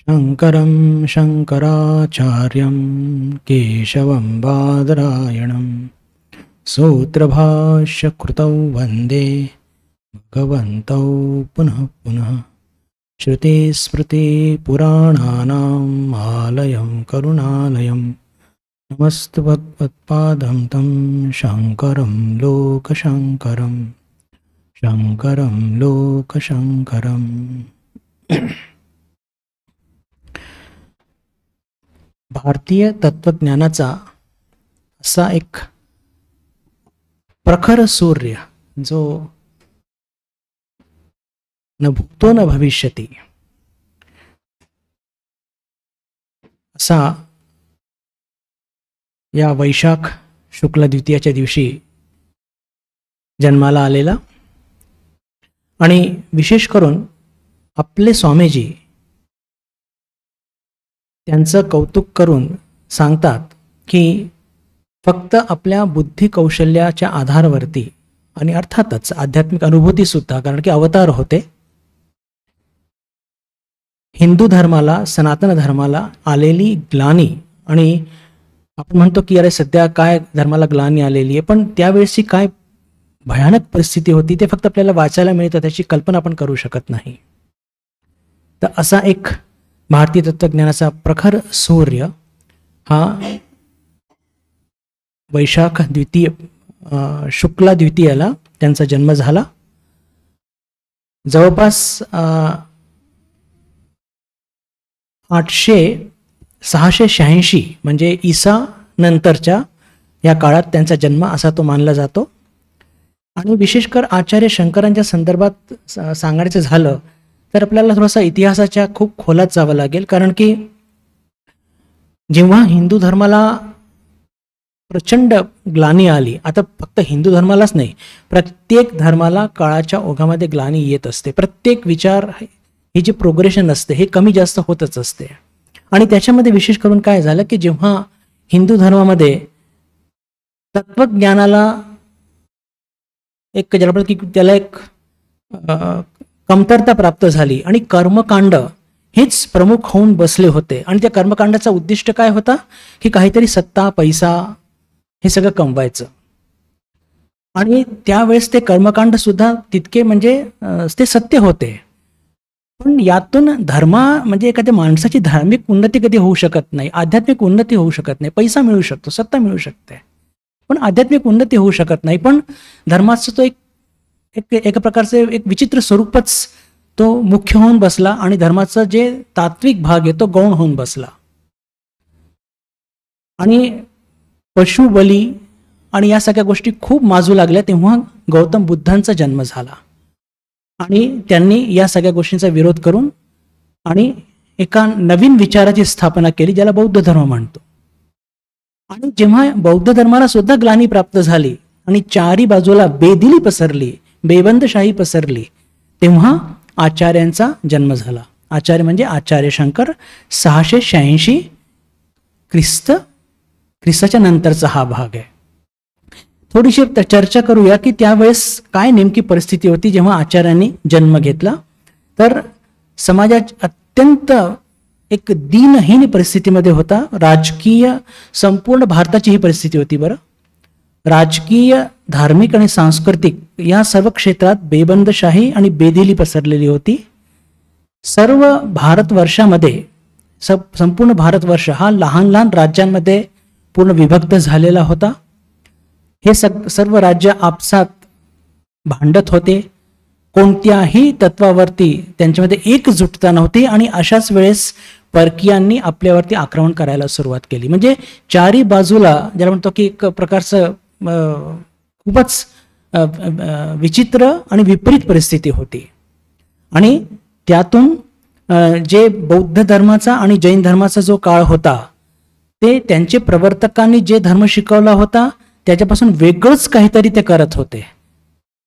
शङ्करं शङ्कराचार्यं केशवं बादरायणं सूत्रभाष्यकृतौ वन्दे भगवन्तौ पुनः पुनः। श्रुतिस्मृतिपुराणानाम् आलयं करुणालयं नमस्तु भगवत्पादं तं शङ्करं लोकशङ्करं शङ्करं लोकशङ्करम्। भारतीय तत्वज्ञानाचा असा एक प्रखर सूर्य जो न भूतो न भविष्यति असा या वैशाख शुक्ल द्वितीयाच्या दिवशी जन्माला आलेला आणि विशेष करून आपले स्वामीजी त्यांचं कौतुक करून सांगतात की फक्त आपल्या बुद्धी कौशल्याच्या आधारावरती आणि अर्थातच आध्यात्मिक अनुभूती सुद्धा, कारण की अवतार होते, हिंदू धर्माला सनातन धर्माला आलेली ग्लानी, आणि आपण म्हणतो की अरे सध्या काय धर्माला ग्लानी आलेली आहे, पण त्यावेळेसची काय भयानक परिस्थिती होती ते फक्त आपल्याला वाचायला मिळतं, त्याची कल्पना आपण करू शकत नाही. तर असा एक भारतीय तत्वज्ञानाचा प्रखर सूर्य हा वैशाख द्वितीय शुक्ला द्वितीयाला त्यांचा जन्म झाला. जवळपास 686 म्हणजे ईसा नंतरच्या या काळात त्यांचा जन्म असा तो मानला जातो. आणि विशेषकर आचार्य शंकरांच्या संदर्भात सांगायचं झालं तर आपल्याला थोडासा इतिहासाच्या खूप खोलात जावं लागेल, कारण की जेव्हा हिंदू धर्माला प्रचंड ग्लानी आली, आता फक्त हिंदू धर्मालाच नाही, प्रत्येक धर्माला काळाच्या ओघामध्ये ग्लानी येत असते. प्रत्येक विचार ही जी प्रोग्रेशन असते हे कमी जास्त होतच असते. आणि त्याच्यामध्ये विशेष करून काय झालं की जेव्हा हिंदू धर्मामध्ये तत्वज्ञानाला एक त्याला एक कमतरता प्राप्त झाली आणि कर्मकांड हेच प्रमुख होऊन बसले होते. आणि त्या कर्मकांडाचा उद्दिष्ट काय होता की काहीतरी सत्ता पैसा हे सगळं कमवायचं. आणि त्यावेळेस ते कर्मकांड सुद्धा तितके म्हणजे ते सत्य होते, पण यातून म्हणजे एखाद्या माणसाची धार्मिक उन्नती कधी होऊ शकत नाही, आध्यात्मिक उन्नती होऊ शकत नाही. पैसा मिळू शकतो, सत्ता मिळू शकते, पण आध्यात्मिक उन्नती होऊ शकत नाही. पण धर्माचं तो एक प्रकारचे एक विचित्र स्वरूपच तो मुख्य होऊन बसला आणि धर्माचा जे तात्विक भाग आहे तो गौण होऊन बसला. आणि पशुबली आणि या सगळ्या गोष्टी खूप माजू लागल्या तेव्हा गौतम बुद्धांचा जन्म झाला. आणि त्यांनी या सगळ्या गोष्टींचा विरोध करून आणि एका नवीन विचाराची स्थापना केली ज्याला बौद्ध धर्म म्हणतो. आणि जेव्हा बौद्ध धर्माला सुद्धा ग्लानी प्राप्त झाली आणि चारी बाजूला बेदिली पसरली, बेबंदशाही पसरली, तेव्हा आचार्यांचा जन्म झाला. आचार्य म्हणजे आचार्य शंकर. 686 ख्रिस्ताच्या नंतरचा हा भाग आहे. थोडीशी चर्चा करूया की त्यावेळेस काय नेमकी परिस्थिती होती जेव्हा आचार्यांनी जन्म घेतला. तर समाजात अत्यंत एक दीनहीन परिस्थितीमध्ये होता. राजकीय संपूर्ण भारताची ही परिस्थिती होती. बरं, राजकीय, धार्मिक आणि सांस्कृतिक या सर्व क्षेत्रात बेबंदशाही आणि बेदिली पसरलेली होती. सर्व भारतवर्षामध्ये संपूर्ण भारतवर्ष हा लहान लहान राज्यांमध्ये पूर्ण विभक्त झालेला होता. हे सर्व राज्य आपसात भांडत होते. कोणत्याही तत्वावरती त्यांच्यामध्ये एकजुटता नव्हती. आणि अशाच वेळेस परकीयांनी आपल्यावरती आक्रमण करायला सुरुवात केली. म्हणजे चारी बाजूला ज्याला म्हणतो की एक प्रकारचं खूपच विचित्र आणि विपरीत परिस्थिती होती. आणि त्यातून जे बौद्ध धर्माचा आणि जैन धर्माचा जो काळ होता ते त्यांचे प्रवर्तकांनी जे धर्म शिकवला होता त्याच्यापासून वेगळंच काहीतरी ते करत होते.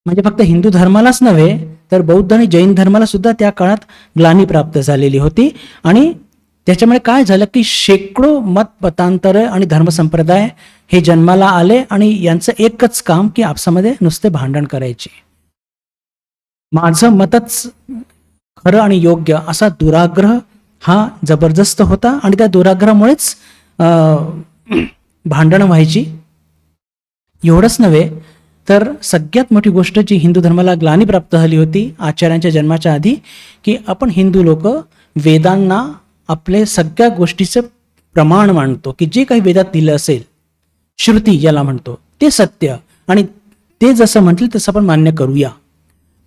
म्हणजे फक्त हिंदू धर्मालाच नव्हे तर बौद्ध आणि जैन धर्माला सुद्धा त्या काळात ग्लानी प्राप्त झालेली होती. आणि त्याच्यामुळे काय झालं की शेकडो मतपतांतर आणि धर्मसंप्रदाय हे जन्माला आले आणि यांचं एकच काम की आपसामध्ये नुसते भांडण करायचे. माझं मतच खरं आणि योग्य असा दुराग्रह हा जबरदस्त होता आणि त्या दुराग्रहामुळेच भांडणं व्हायची. एवढंच नव्हे तर सगळ्यात मोठी गोष्ट जी हिंदू धर्माला ग्लानी प्राप्त झाली होती आचार्यांच्या जन्माच्या आधी, की आपण हिंदू लोक वेदांना आपले सगळ्या गोष्टीचं प्रमाण मानतो, की जे काही वेदात दिलं असेल, श्रुती ज्याला म्हणतो, ते सत्य आणि ते जसं म्हटलं तसं आपण मान्य करूया.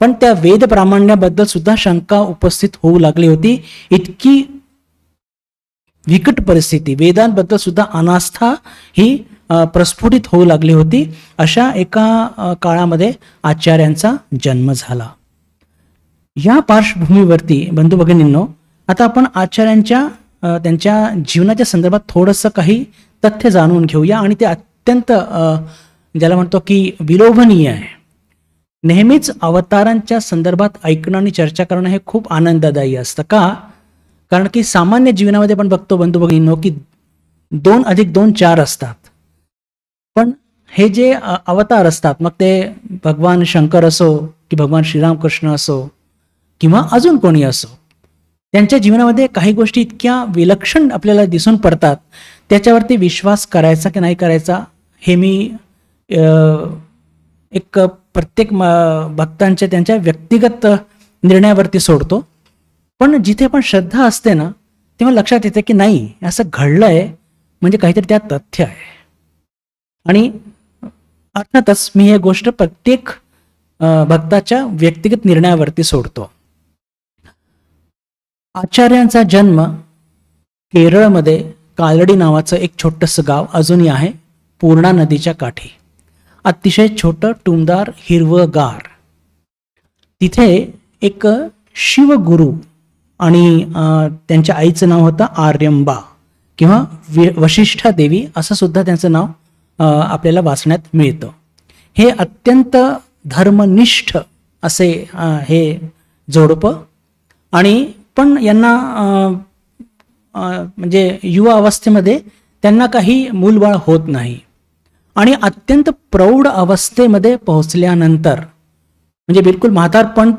पण त्या वेद प्रामाण्याबद्दल सुद्धा शंका उपस्थित होऊ लागली होती. इतकी विकट परिस्थिती, वेदांबद्दल सुद्धा अनास्था ही प्रस्फुटित होऊ लागली होती. अशा एका काळामध्ये आचार्यांचा जन्म झाला. या पार्श्वभूमीवरती बंधू भगिनींनो, आता आपण आचार्यांच्या त्यांच्या जीवनाच्या संदर्भात थोडंसं काही तथ्य जाणून घेऊया आणि ते अत्यंत ज्याला म्हणतो की विलोभनीय आहे. नेहमीच अवतारांच्या संदर्भात ऐकणं आणि चर्चा करणं हे खूप आनंददायी असतं. का? कारण की सामान्य जीवनामध्ये आपण बघतो बंधू भगिनींनो की 2 + 2 4 असतात. पण हे जे अवतार असतात, मग ते भगवान शंकर असो की भगवान श्रीरामकृष्ण असो किंवा अजून कोणी असो, त्यांच्या जीवनामध्ये काही गोष्टी इतक्या विलक्षण आपल्याला दिसून पडतात, त्याच्यावरती विश्वास करायचा की नाही करायचा हे मी एक प्रत्येक भक्तांच्या त्यांच्या व्यक्तिगत निर्णयावरती सोडतो. पण जिथे पण श्रद्धा असते ना, तेव्हा लक्षात येते की नाही, असं घडलंय म्हणजे काहीतरी त्यात तथ्य आहे. आणि अर्थातच मी ही गोष्ट प्रत्येक भक्ताच्या व्यक्तिगत निर्णयावरती सोडतो. आचार्यांचा जन्म केरळमध्ये कालडी नावाचं एक छोटंसं गाव अजूनही आहे, पूर्णा नदीच्या काठी. अतिशय छोटं टुमदार हिरवंगार. तिथे एक शिवगुरू आणि त्यांच्या आईचं नाव होतं आर्यंबा किंवा वशिष्ठा देवी असं सुद्धा त्यांचं नाव आपल्याला वाचण्यात मिळतं. हे अत्यंत धर्मनिष्ठ असे हे जोडपं, आणि पण यांना म्हणजे युवा अवस्थेमध्ये त्यांना काही मूलबाळ होत नाही. आणि अत्यंत प्रौढ अवस्थेमध्ये पोहोचल्यानंतर म्हणजे बिलकुल म्हातारपण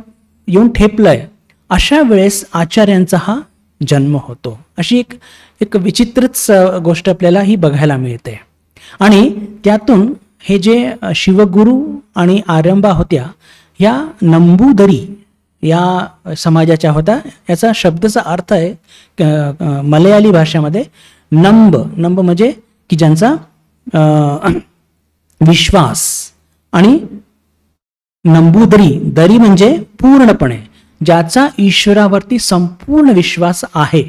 येऊन ठेपलंय, अशा वेळेस आचार्यांचा हा जन्म होतो. अशी एक विचित्रच गोष्ट आपल्याला ही बघायला मिळते. आणि त्यातून हे जे शिवगुरू आणि आर्यंबा होत्या, ह्या नंबूदरी या समाजाच्या होत्या. याचा शब्दाचा अर्थ आहे मलयाळी भाषेमध्ये नंब. नंब म्हणजे की ज्यांचा विश्वास, आणि नंबूदरी, दरी म्हणजे पूर्णपणे ज्याचा ईश्वरावरती संपूर्ण विश्वास आहे,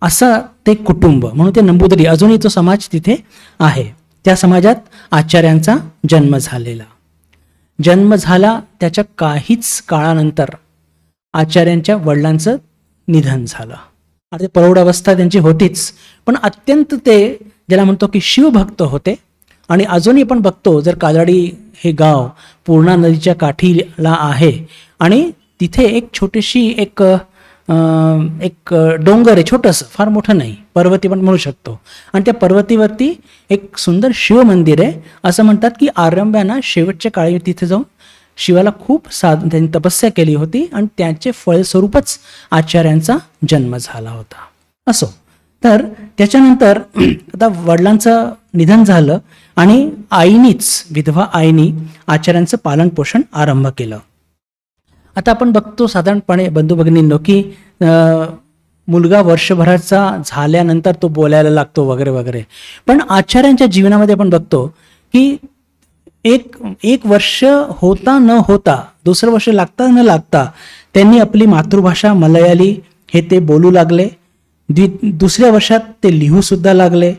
असं ते कुटुंब, म्हणून ते नंबूदरी. अजूनही तो समाज तिथे आहे. त्या समाजात आचार्यांचा जन्म झालेला. जन्म झाला त्याच्या काहीच काळानंतर आचार्यांच्या वडिलांचं निधन झालं. आता प्रौढ अवस्था त्यांची होतीच, पण अत्यंत ते ज्याला म्हणतो की शिवभक्त होते. आणि अजूनही आपण बघतो, जर कालडी हे गाव पूर्णा नदीच्या काठीला आहे आणि तिथे एक छोटीशी एक डोंगर आहे, छोटंसं, फार मोठं नाही, पर्वती पण म्हणू शकतो. आणि त्या पर्वतीवरती एक सुंदर शिव मंदिर आहे. असं म्हणतात की आर्यंब्यानं शेवटच्या काळी तिथे जाऊन शिवाला खूप त्यांनी तपस्या केली होती आणि त्याचे फळस्वरूपच आचार्यांचा जन्म झाला होता. असो, तर त्याच्यानंतर आता वडिलांचं निधन झालं आणि आईनीच, विधवा आईनी आचार्यांचं पालन पोषण आरंभ केलं. आता आपण बघतो साधारणपणे बंधू भगिनींनो की मुलगा वर्षभराचा झाल्यानंतर तो बोलायला लागतो वगैरे वगैरे. पण आचार्यांच्या जीवनामध्ये आपण बघतो की एक वर्ष होता न होता, दुसरं वर्ष लागता न लागता त्यांनी आपली मातृभाषा मलयाळी हे ते बोलू लागले. दुसऱ्या वर्षात ते लिहू सुद्धा लागले.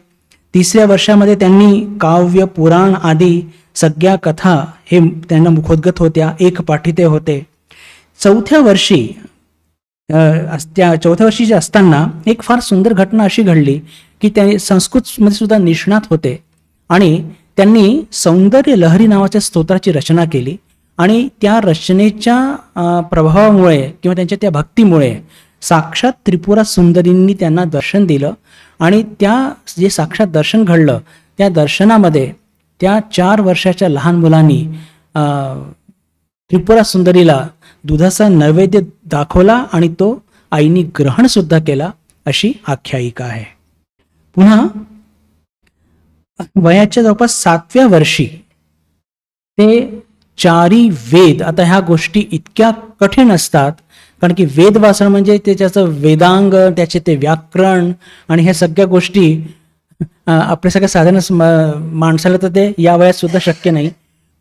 तिसऱ्या वर्षामध्ये त्यांनी काव्य, पुराण आदी सगळ्या कथा हे त्यांना मुखोद्गत होत्या, एक पाठी ते होते. चौथ्या वर्षी जे असताना एक फार सुंदर घटना अशी घडली की ते संस्कृतमध्ये सुद्धा निष्णात होते आणि त्यांनी सौंदर्य लहरी नावाच्या स्तोत्राची रचना केली. आणि त्या रचनेच्या प्रभावामुळे किंवा त्यांच्या त्या भक्तीमुळे साक्षात त्रिपुरा सुंदरींनी त्यांना दर्शन दिलं. आणि त्या जे साक्षात दर्शन घडलं, त्या दर्शनामध्ये त्या 4 वर्षाच्या लहान मुलांनी त्रिपुरा सुंदरीला दुधाचा नैवेद्य दाखवला आणि तो आईनी ग्रहण सुद्धा केला अशी आख्यायिका आहे. पुन्हा वयाच्या जवळपास 7व्या वर्षी ते 4 वेद, आता ह्या गोष्टी इतक्या कठीण असतात कारण की वेद वाचणं म्हणजे त्याचं वेदांग, त्याचे ते व्याकरण आणि ह्या सगळ्या गोष्टी आपल्या सगळ्या साधारण माणसाला तर ते या वयात सुद्धा शक्य नाही.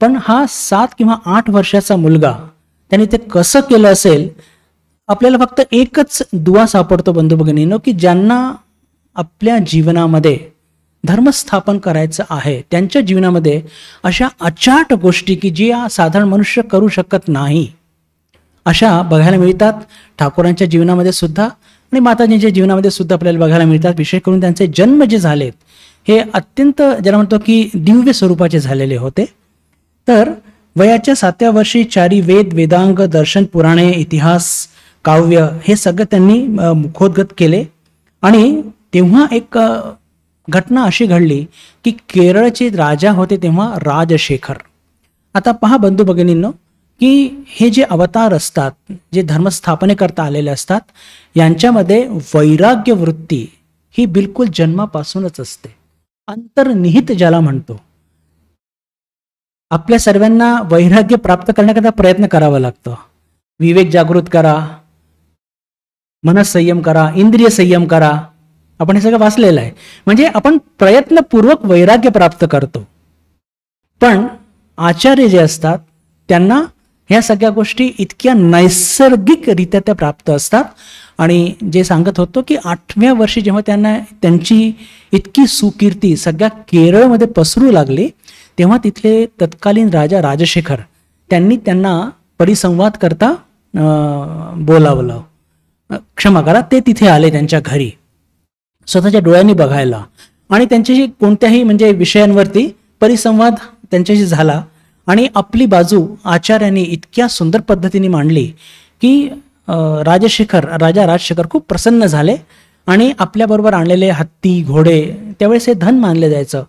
पण हा 7 किंवा 8 वर्षाचा मुलगा त्याने ते कसं केलं असेल. आपल्याला फक्त एकच दुवा सापडतो बंधू भगिनींनो, की ज्यांना आपल्या जीवनामध्ये धर्मस्थापन करायचं आहे त्यांच्या जीवनामध्ये अशा अचाट गोष्टी की जी साधारण मनुष्य करू शकत नाही अशा बघायला मिळतात. ठाकूरांच्या जीवनामध्ये सुद्धा आणि माताजींच्या जीवनामध्ये सुद्धा आपल्याला बघायला मिळतात. विशेष करून त्यांचे जन्म जे झालेत हे अत्यंत ज्याला म्हणतो की दिव्य स्वरूपाचे झालेले होते. तर वयाच्या 7व्या वर्षी 4 वेद, वेदांग, दर्शन, पुराणे, इतिहास, काव्य हे सगळं त्यांनी मुखोद्गत केले. आणि तेव्हा एक घटना अशी घडली की केरळचे राजा होते तेव्हा राजशेखर. आता पहा बंधू भगिनींनो की हे जे अवतार असतात, जे धर्मस्थापने करता आलेले असतात, यांच्यामध्ये वैराग्य वृत्ती ही बिलकुल जन्मापासूनच असते, अंतर्निहित ज्याला म्हणतो. आपल्या सर्वांना वैराग्य प्राप्त करण्याकरता प्रयत्न करावा लागतो. विवेक जागृत करा, मनसंयम करा, इंद्रिय संयम करा. आपण हे सगळं वाचलेलं आहे. म्हणजे आपण प्रयत्नपूर्वक वैराग्य प्राप्त करतो. पण आचार्य जे असतात त्यांना ह्या सगळ्या गोष्टी इतक्या नैसर्गिकरित्या त्या प्राप्त असतात. आणि जे सांगत होतो की 8व्या वर्षी जेव्हा त्यांना त्यांची इतकी सुकीर्ती सगळ्या केरळमध्ये पसरू लागली तेव्हा तिथले तत्कालीन राजा राजशेखर त्यांनी त्यांना परिसंवाद करता बोलावलं. क्षमा करा, ते तिथे आले त्यांच्या घरी स्वतःच्या डोळ्यांनी बघायला आणि त्यांच्याशी कोणत्याही म्हणजे विषयांवरती परिसंवाद त्यांच्याशी झाला. आणि आपली बाजू आचार्यांनी इतक्या सुंदर पद्धतीने मांडली की राजा राजशेखर खूप प्रसन्न झाले. आणि आपल्याबरोबर आणलेले हत्ती, घोडे, त्यावेळेस हे धन मानले जायचं.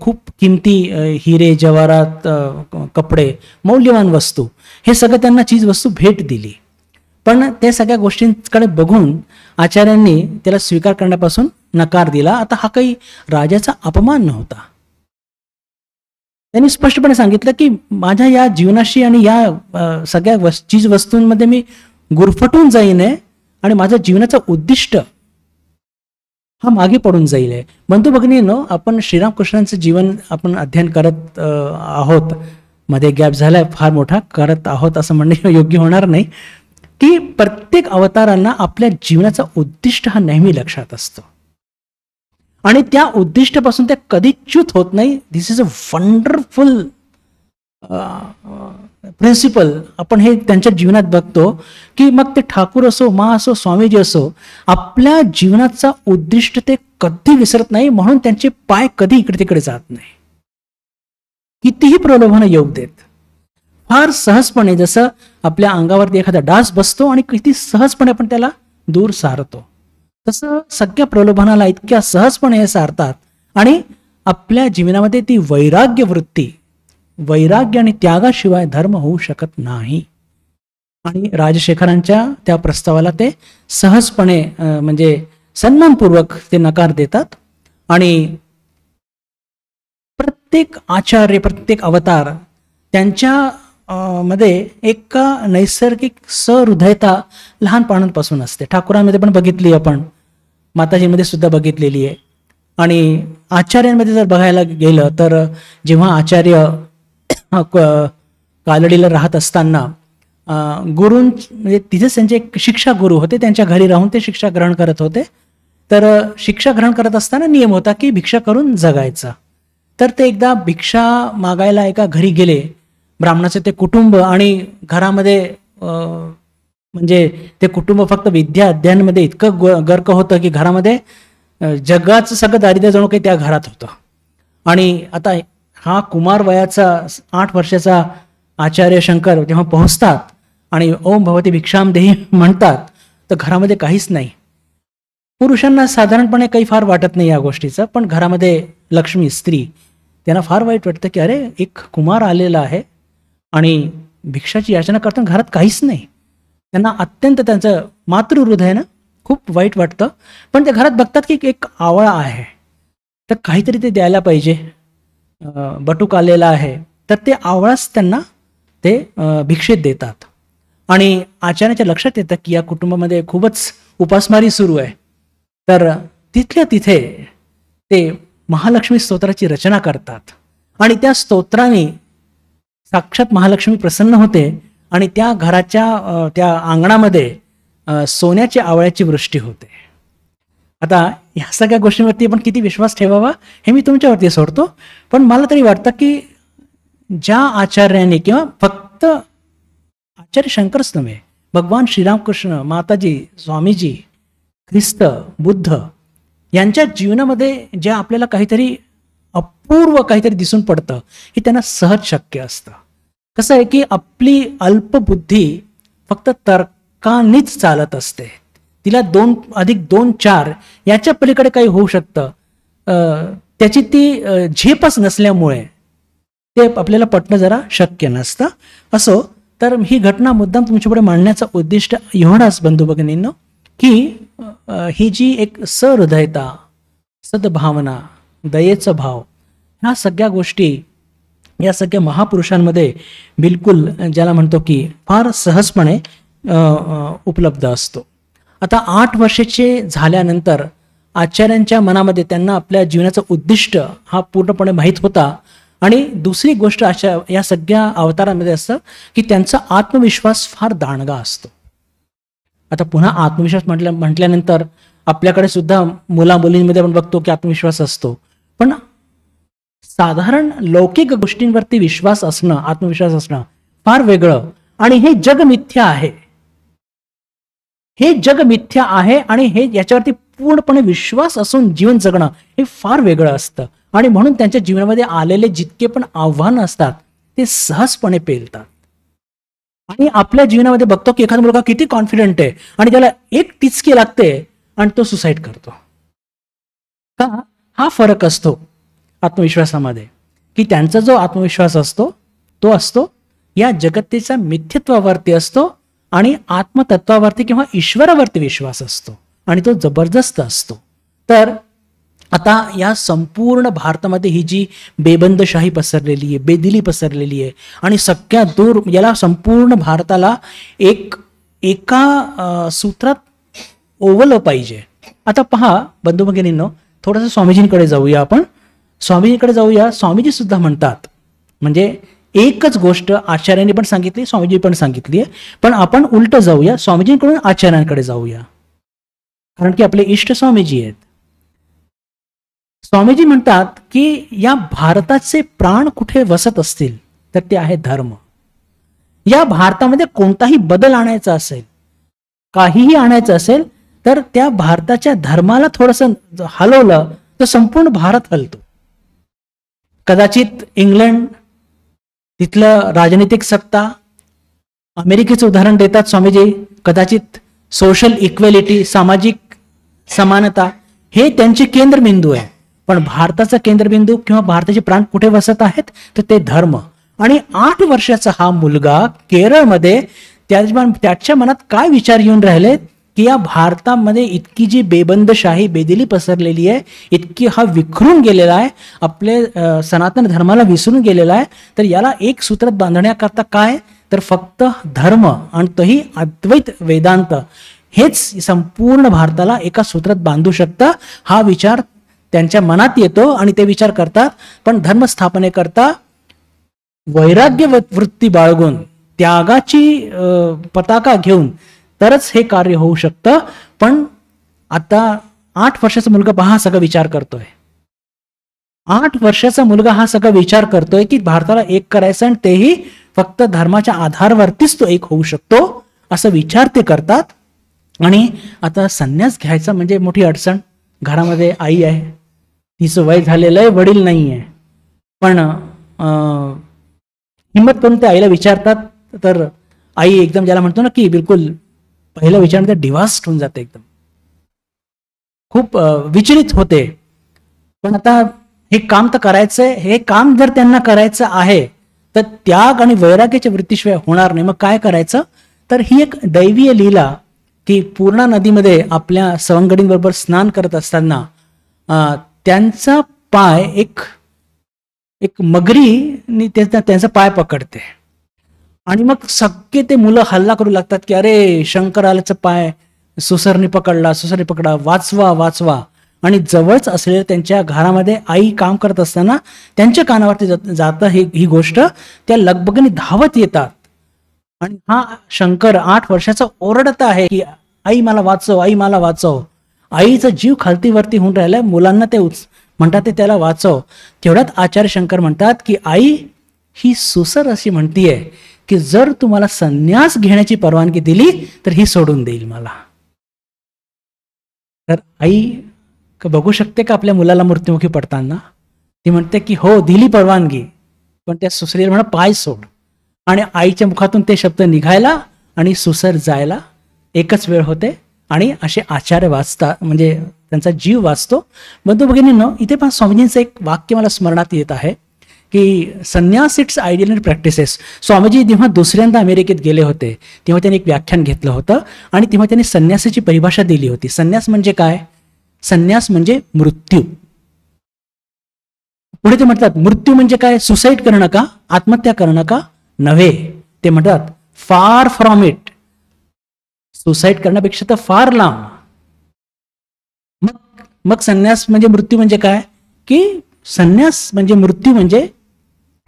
खूप किमती हिरे, जवाहरात, कपडे, मौल्यवान वस्तू हे सगळं त्यांना चीज वस्तू भेट दिली. पण ते सगळ्या गोष्टींकडे बघून आचार्यांनी त्याला स्वीकार करण्यापासून नकार दिला. आता हा काही राजाचा अपमान नव्हता. त्यांनी स्पष्टपणे सांगितलं की माझ्या या जीवनाशी आणि या सगळ्या चीज वस्तूंमध्ये मी गुरफटून जाईन आणि माझं जीवनाचं उद्दिष्ट हा मागे पडून जाईल. बंधू भगिनींनो, आपण श्रीरामकृष्णांचं जीवन आपण अध्ययन करत आहोत. मध्ये गॅप झालाय फार मोठा, करत आहोत असं म्हणणे योग्य होणार नाही. की प्रत्येक अवतारांना आपल्या जीवनाचा उद्दिष्ट हा नेहमी लक्षात असतो आणि त्या उद्दिष्टापासून ते कधी च्युत होत नाही. दिस इज अ वंडरफुल प्रिन्सिपल. आपण हे त्यांच्या जीवनात बघतो की मग ते ठाकूर असो, मा असो, स्वामीजी असो, आपल्या जीवनाचा उद्दिष्ट ते कधी विसरत नाही. म्हणून त्यांचे पाय कधी इकडे तिकडे जात नाही. कितीही प्रलोभन येऊ देत, फार सहजपणे, जसं आपल्या अंगावरती एखादा डास बसतो आणि किती सहजपणे आपण त्याला दूर सारतो, तसं सगळ्या प्रलोभनाला इतक्या सहजपणे हे सारतात. आणि आपल्या जीवनामध्ये ती वैराग्य वृत्ती, वैराग्य आणि त्यागाशिवाय धर्म होऊ शकत नाही. आणि राजशेखरांच्या त्या प्रस्तावाला ते सहजपणे म्हणजे सन्मानपूर्वक ते नकार देतात. आणि प्रत्येक आचार्य, प्रत्येक अवतार त्यांच्या मध्ये एक नैसर्गिक सहृदयता लहानपणापासून असते. ठाकुरांमध्ये पण बघितली आपण, माताजींमध्ये सुद्धा बघितलेली आहे. आणि आचार्यांमध्ये जर बघायला गेलं तर जेव्हा आचार्य कालडीला राहत असताना म्हणजे तिथेच त्यांचे एक शिक्षा गुरु होते, त्यांच्या घरी राहून ते शिक्षा ग्रहण करत होते. तर शिक्षा ग्रहण करत असताना नियम होता की भिक्षा करून जगायचा. तर ते एकदा भिक्षा मागायला एका घरी गेले. ब्राह्मणाचे ते कुटुंब आणि घरामध्ये म्हणजे ते कुटुंब फक्त विद्या अध्ययनामध्ये इतकं गर्क होतं की घरामध्ये जगाचं सगळं दारिद्र्य जणू काही त्या घरात होतं. आणि आता हा कुमार वयाचा 8 वर्षाचा आचार्य शंकर जेव्हा पोहोचतात आणि ओम भवती भिक्षाम देही म्हणतात तर घरामध्ये काहीच नाही. पुरुषांना साधारणपणे काही फार वाटत नाही या गोष्टीचं, पण घरामध्ये लक्ष्मी स्त्री त्यांना फार वाईट वाटतं की अरे एक कुमार आलेला आहे आणि भिक्षाची याचना करताना घरात काहीच नाही. त्यांना अत्यंत त्यांचं मातृहृदय ना, खूप वाईट वाटतं. पण ते घरात बघतात की एक आवळा आहे, तर काहीतरी ते द्यायला पाहिजे. बटूक आलेला आहे, तर ते आवळाच त्यांना ते भिक्षेत देतात. आणि आचार्याच्या लक्षात येतं की या कुटुंबामध्ये खूपच उपासमारी सुरू आहे. तर तिथल्या तिथे ते महालक्ष्मी स्तोत्राची रचना करतात आणि त्या स्तोत्राने साक्षात महालक्ष्मी प्रसन्न होते आणि त्या घराच्या त्या अंगणामध्ये सोन्याच्या आवळ्याची वृष्टी होते. आता ह्या सगळ्या गोष्टींवरती आपण किती विश्वास ठेवावा हे मी तुमच्यावरती सोडतो. पण मला तरी वाटतं की ज्या आचार्याने, किंवा फक्त आचार्य शंकरच नव्हे, भगवान श्रीरामकृष्ण, माताजी, स्वामीजी, ख्रिस्त, बुद्ध यांच्या जीवनामध्ये ज्या आपल्याला काहीतरी अपूर्व काहीतरी दिसून पडतं हे त्यांना सहज शक्य असतं. कसं आहे की आपली अल्पबुद्धी फक्त तर्कानेच चालत असते. तिला 2+2=4 याच्या पलीकडे काही होऊ शकतं, त्याची ती झेपच नसल्यामुळे ते आपल्याला पटणं जरा शक्य नसतं. असो, तर ही घटना मुद्दाम तुमच्यापुढे मांडण्याचं उद्दिष्ट एवढाच बंधू भगिनींनो, की ही जी एक सहृदयता, सद्भावना, दयेचा भाव, ह्या सगळ्या गोष्टी या सगळ्या महापुरुषांमध्ये बिलकुल ज्याला म्हणतो की फार सहजपणे उपलब्ध असतो. आता 8 वर्षाचे झाल्यानंतर आचार्यांच्या मनामध्ये त्यांना आपल्या जीवनाचं उद्दिष्ट हा पूर्णपणे माहीत होता. आणि दुसरी गोष्ट अशा या सगळ्या अवतारांमध्ये असतं की त्यांचा आत्मविश्वास फार दांडगा असतो. आता पुन्हा आत्मविश्वास म्हटल्यानंतर आपल्याकडे सुद्धा मुलामुलींमध्ये आपण बघतो की आत्मविश्वास असतो, पण साधारण लौकिक गोष्टींवरती विश्वास असणं, आत्मविश्वास असणं फार वेगळं. आणि हे जग मिथ्या आहे, हे जग मिथ्या आहे आणि हे याच्यावरती पूर्णपणे विश्वास असून जीवन जगणं हे फार वेगळं असतं. आणि म्हणून त्यांच्या जीवनामध्ये आलेले जितके पण आव्हानं असतात ते सहजपणे पेलतात. आणि आपल्या जीवनामध्ये बघतो की एखादा मुलगा किती कॉन्फिडंट आहे आणि त्याला एक टिचकी लागते आणि तो सुसाईड करतो. का? हा फरक असतो आत्मविश्वासामध्ये, की त्यांचा जो आत्मविश्वास असतो तो असतो या जगतेच्या मिथ्यत्वावरती असतो आणि आत्मतत्वावरती किंवा ईश्वरावरती विश्वास असतो आणि तो जबरदस्त असतो. तर आता या संपूर्ण भारतामध्ये ही जी बेबंदशाही पसरलेली आहे, बेदिली पसरलेली आहे आणि सगळ्यात दूर याला संपूर्ण भारताला एका सूत्रात ओवलं पाहिजे. आता पहा बंधू भगिनींनो, थोडंसं स्वामीजींकडे जाऊया आपण. स्वामीजींकडे जाऊया. स्वामीजी सुद्धा म्हणतात, म्हणजे एकच गोष्ट आचार्यांनी पण सांगितली, स्वामीजी पण सांगितली आहे, पण आपण उलट जाऊया, स्वामीजींकडून आचार्यांकडे जाऊया, कारण की आपले इष्ट स्वामीजी आहेत. स्वामीजी म्हणतात की या भारताचे प्राण कुठे वसत असतील तर ते आहे धर्म. या भारतामध्ये कोणताही बदल आणायचा असेल, काहीही आणायचं असेल, तर त्या भारताच्या धर्माला थोडंसं हलवलं तर संपूर्ण भारत हलतो. कदाचित इंग्लंड, तिथलं राजनीतिक सत्ता, अमेरिकेचं उदाहरण देतात स्वामीजी, कदाचित सोशल इक्वेलिटी, सामाजिक समानता हे त्यांचे केंद्रबिंदू आहे. पण भारताचा केंद्रबिंदू किंवा भारताचे प्राण कुठे वसत आहेत तर ते धर्म. आणि 8 वर्षाचा हा मुलगा केरळमध्ये त्याच्या मनात काय विचार येऊन राहिले की या भारतामध्ये इतकी जी बेबंदशाही, बेदिली पसरलेली आहे, इतकी हा विखरून गेलेला आहे, आपले सनातन धर्माला विसरून गेलेला आहे, तर याला एक सूत्रात बांधण्याकरता काय तर फक्त धर्म आणि तोही अद्वैत वेदांत हेच संपूर्ण भारताला एका सूत्रात बांधू शकतं. हा विचार त्यांच्या मनात येतो आणि ते विचार करतात. पण धर्मस्थापनेकरता वैराग्य वृत्ती बाळगून, त्यागाची पताका घेऊन तरच हे कार्य होऊ शकतं. पण आता 8 वर्षाचा मुलगा हा सगळा विचार करतोय. 8 वर्षाचा मुलगा हा सगळा विचार करतोय की भारताला एक करायचं आणि तेही फक्त धर्माच्या आधारावरतीच तो एक होऊ शकतो, असं विचार ते करतात. आणि आता संन्यास घ्यायचा म्हणजे मोठी अडचण. घरामध्ये आई आहे, तिचं वय झालेलं आहे, वडील नाही आहे, पण हिंमत करून ते आईला विचारतात. तर आई एकदम ज्याला म्हणतो ना की बिलकुल पहिलं विचार डिवास्ट होऊन जाते, एकदम खूप विचलित होते. पण आता हे काम तर करायचंय, हे काम जर त्यांना करायचं आहे तर त्याग आणि वैराग्याच्या वृत्तीशिवाय होणार नाही. मग काय करायचं तर ही एक दैवीय लीला की पूर्णा नदीमध्ये आपल्या सवंगडींबरोबर स्नान करत असताना त्यांचा पाय एक मगरी त्यांचा पाय पकडते आणि मग सगळे ते मुलं हल्ला करू लागतात की अरे शंकरालाचा पाय सुसरने पकडला, वाचवा वाचवा. आणि जवळच असलेल्या त्यांच्या घरामध्ये आई काम करत असताना त्यांच्या कानावरती जातं ही गोष्ट. त्या लगबगीने धावत येतात आणि हा शंकर 8 वर्षाचा ओरडत आहे की आई मला वाचव, आई मला वाचव. आईचा जीव खालतीवरती होऊन राहिलाय, मुलांना ते म्हणतात ते त्याला वाचव. तेवढ्यात आचार्य शंकर म्हणतात की आई ही सुसर अशी म्हणतीये की जर तुम्हाला संन्यास घेण्याची परवानगी दिली तर ही सोडून देईल मला. तर आई बघू शकते का आपल्या मुलाला मृत्युमुखी पडताना? ती म्हणते की हो दिली परवानगी, पण त्या सुसरीला म्हणा पाय सोड. आणि आईच्या मुखातून ते शब्द निघायला आणि सुसर जायला एकच वेळ होते आणि असे आचार्य वाचतात, म्हणजे त्यांचा जीव वाचतो. बंधू भगिनींनो, इथे पण स्वामीजींचं एक वाक्य मला स्मरणात येत आहे की संन्यास it's ideal and practices. Swamiji जेव्हा दुसऱ्यांदा अमेरिकेत गेले होते तेव्हा त्यांनी एक व्याख्यान घेतलं होतं आणि तेव्हा त्यांनी संन्यासाची परिभाषा दिली होती. संन्यास म्हणजे काय? संन्यास म्हणजे मृत्यू. पुढे ते म्हणतात मृत्यू म्हणजे काय? सुसाईड करणं का? आत्महत्या करणं का? नव्हे. ते म्हणतात फार फ्रॉम इट. सुसाईड करण्यापेक्षा तर फार लांब. मग संन्यास म्हणजे मृत्यू म्हणजे काय? की संन्यास म्हणजे मृत्यू म्हणजे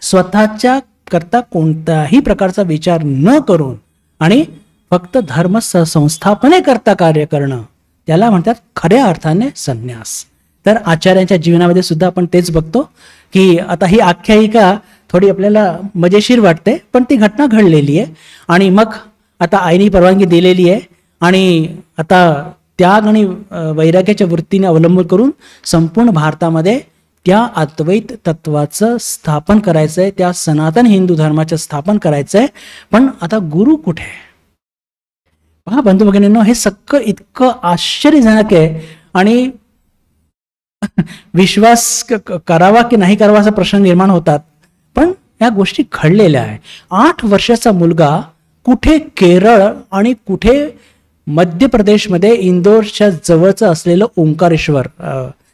स्वतःच्या करता कोणत्याही प्रकारचा विचार न करून आणि फक्त धर्म संस्थापने करता कार्य करणं, त्याला म्हणतात खऱ्या अर्थाने संन्यास. तर आचार्यांच्या जीवनामध्ये सुद्धा आपण तेच बघतो की आता ही आख्यायिका थोडी आपल्याला मजेशीर वाटते, पण ती घटना घडलेली आहे. आणि मग आता आईने परवानगी दिलेली आहे आणि आता त्याग आणि वैराग्याच्या वृत्तीने अवलंबून करून संपूर्ण भारतामध्ये त्या अद्वैत तत्वाचं स्थापन करायचंय, त्या सनातन हिंदू धर्माचं स्थापन करायचंय. पण आता गुरु कुठे? पहा बंधू भगिनींनो, हे सगळं इतकं आश्चर्यजनक आहे आणि विश्वास करावा की नाही करावा असा प्रश्न निर्माण होतात. पण या गोष्टी घडलेल्या आहे. 8 वर्षाचा मुलगा कुठे केरळ आणि कुठे मध्य प्रदेशमध्ये इंदोरच्या जवळचं असलेलं ओंकारेश्वर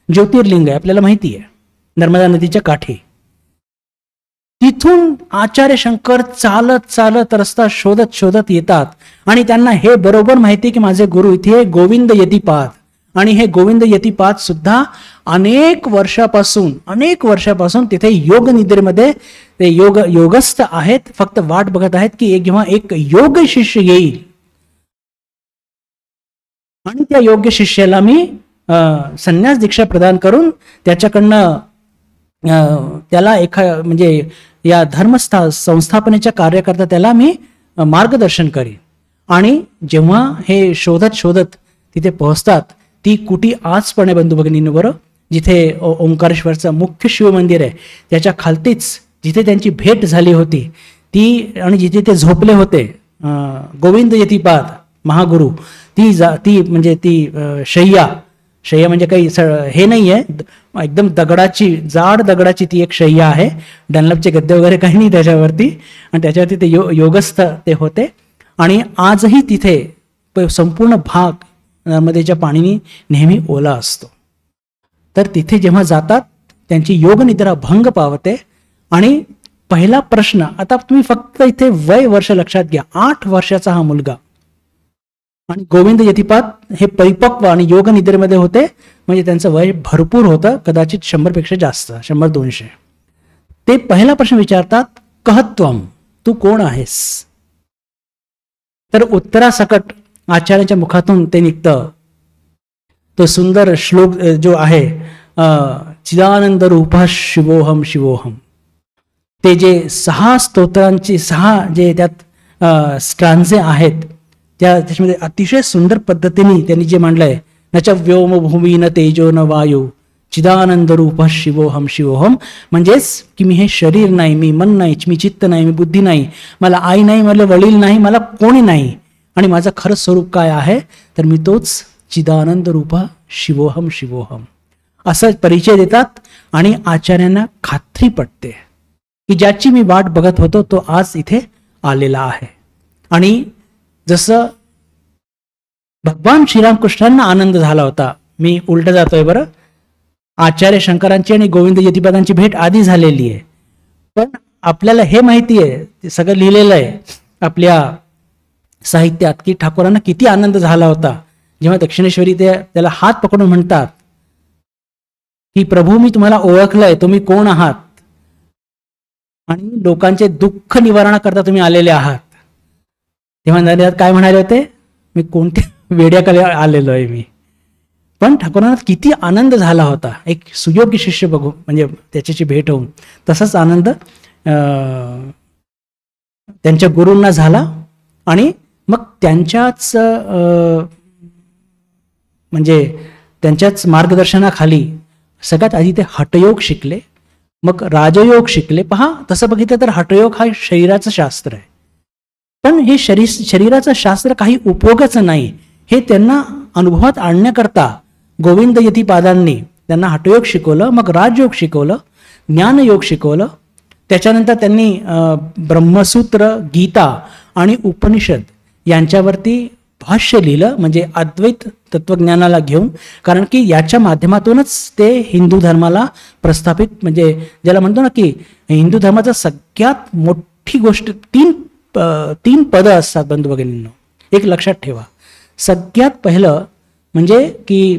ज्योतिर्लिंग आहे, आपल्याला माहिती आहे, नर्मदा नदीच्या काठी. तिथून आचार्य शंकर चालत चालत रस्ता शोधत शोधत येतात आणि त्यांना हे बरोबर माहिती की माझे गुरु इथे गोविंद यतिपाद, आणि हे गोविंद यतिपाद सुद्धा अनेक वर्षापासून तिथे योग निद्रेमध्ये ते योगस्थ आहेत, फक्त वाट बघत आहेत की जेव्हा एक योग शिष्य येईल आणि त्या योग्य शिष्याला मी संन्यास दीक्षा प्रदान करून त्याच्याकडनं त्याला म्हणजे या संस्थापनेच्या कार्यकर्ता त्याला मी मार्गदर्शन करीन. आणि जेव्हा हे शोधत शोधत तिथे पोहोचतात, ती कुटी आज पण आहे बंधू भगिनींवर, जिथे ओंकारेश्वरचं मुख्य शिव मंदिर आहे त्याच्या खालतीच जिथे त्यांची भेट झाली होती ती, आणि जिथे ते झोपले होते गोविंद यतिपाद महागुरु, ती म्हणजे ती शय्या म्हणजे काही हे नाही आहे, एकदम जाड दगडाची ती एक शय्या आहे. डनलपचे गद्दे वगैरे काही नाही त्याच्यावरती, आणि त्याच्यावरती ते योगस्थ ते होते. आणि आजही तिथे संपूर्ण भाग नर्मदेच्या पाणीने नेहमी ओला असतो. तर तिथे जेव्हा जातात त्यांची योगनिद्रा भंग पावते. आणि पहिला प्रश्न, आता तुम्ही फक्त इथे वय वर्ष लक्षात घ्या, 8 वर्षाचा हा मुलगा, आणि गोविंद यतिपाद हे परिपक्व आणि योग निद्रेमध्ये होते, म्हणजे त्यांचं वय भरपूर होतं, कदाचित 100पेक्षा जास्त, 100-200. ते पहिला प्रश्न विचारतात, कहत्वम, तू कोण आहेस? तर उत्तरासकट आचार्याच्या मुखातून ते निघतं तो सुंदर श्लोक जो आहे, चिदानंद रूपा शिवोहम शिवोहम. ते जे 6 स्तोत्रांची 6 जे त्यात स्ट्रांजे आहेत त्याच्यामध्ये अतिशय सुंदर पद्धतीने त्यांनी जे मांडलंय, न च व्योम भूमी न तेजो न वायू चिदानंद रूप शिवोहम शिवोहम. म्हणजेच की मी हे शरीर नाही, मी मन नाही, मी चित्त नाही, मी बुद्धी नाही, मला आई नाही, मला वडील नाही, मला कोणी नाही, आणि माझं खरं स्वरूप काय आहे तर मी तोच चिदानंद रूप शिवोहम शिवोहम असं परिचय देतात. आणि आचार्यांना खात्री पटते की ज्याची मी वाट बघत होतो तो आज इथे आलेला आहे. आणि जसं भगवान श्रीरामकृष्णांना आनंद झाला होता. मी उलट जातोय बरं. आचार्य शंकरांची आणि गोविंद यतीपदांची भेट आधी झालेली आहे, पण आपल्याला हे माहिती आहे, ते सगळं लिहिलेलं आहे आपल्या साहित्यात, की ठाकूरांना किती आनंद झाला होता जेव्हा दक्षिणेश्वरी त्याला हात पकडून म्हणतात की प्रभू मी तुम्हाला ओळखलंय, तुम्ही कोण आहात आणि लोकांचे दुःख निवारणाकरता तुम्ही आलेले आहात. तेव्हा काय म्हणाले होते, मी कोणत्या वेड्याकडे आलेलो आहे मी. पण ठाकूरांना किती आनंद झाला होता, एक सुयोग्य शिष्य बघू म्हणजे त्याच्याशी भेट होऊन. तसाच आनंद त्यांच्या गुरूंना झाला आणि मग त्यांच्याच म्हणजे त्यांच्याच मार्गदर्शनाखाली सगळ्यात आधी ते हठयोग शिकले, मग राजयोग शिकले. पहा, तसं बघितलं तर हठयोग हा शरीराचं शास्त्र आहे, पण हे शरीराचं शास्त्र काही उपयोगाचं नाही हे त्यांना अनुभवात आणण्याकरता गोविंद यतीपादांनी त्यांना हठयोग शिकवलं, मग राजयोग शिकवलं, ज्ञानयोग शिकवलं. त्याच्यानंतर त्यांनी ब्रह्मसूत्र, गीता आणि उपनिषद यांच्यावरती भाष्य लिहिलं, म्हणजे अद्वैत तत्वज्ञानाला घेऊन. कारण की याच्या माध्यमातूनच ते हिंदू धर्माला प्रस्थापित, म्हणजे ज्याला म्हणतो ना की हिंदू धर्माचा सगळ्यात मोठी गोष्ट तीन पदं असतात बंधू भगिनींनो, एक लक्षात ठेवा. सगळ्यात पहिलं म्हणजे की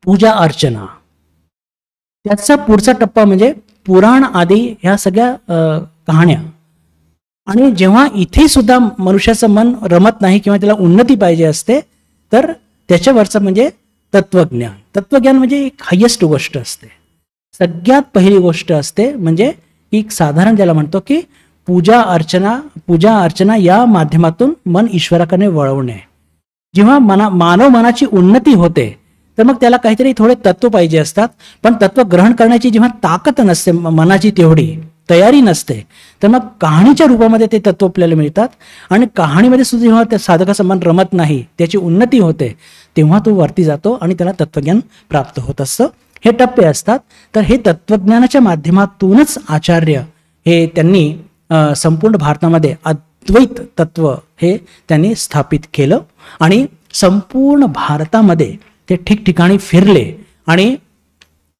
पूजा अर्चना, त्याचा पुढचा टप्पा म्हणजे पुराण आदी ह्या सगळ्या कहाण्या. आणि जेव्हा इथे सुद्धा मनुष्याचं मन रमत नाही किंवा त्याला उन्नती पाहिजे असते, तर त्याच्यावरचं म्हणजे तत्वज्ञान. तत्वज्ञान म्हणजे एक हायेस्ट गोष्ट असते, सगळ्यात पहिली गोष्ट असते, म्हणजे एक साधारण ज्याला म्हणतो की पूजा अर्चना या माध्यमातून मन ईश्वराकडे वळवणे. जेव्हा मानव मनाची उन्नती होते तर मग त्याला काहीतरी थोडे तत्व पाहिजे असतात, पण तत्व ग्रहण करण्याची जेव्हा ताकद नसते, मनाची तेवढी तयारी नसते, तर मग कहाणीच्या रूपामध्ये ते तत्व आपल्याला मिळतात. आणि कहाणीमध्ये सुद्धा जेव्हा त्या साधकाचं मन रमत नाही, त्याची उन्नती होते, तेव्हा तो वरती जातो आणि त्याला तत्वज्ञान प्राप्त होत असतं. हे टप्पे असतात. तर हे तत्वज्ञानाच्या माध्यमातूनच आचार्य हे त्यांनी संपूर्ण भारतामध्ये अद्वैत तत्व हे त्यांनी स्थापित केलं आणि संपूर्ण भारतामध्ये ते ठिकठिकाणी फिरले आणि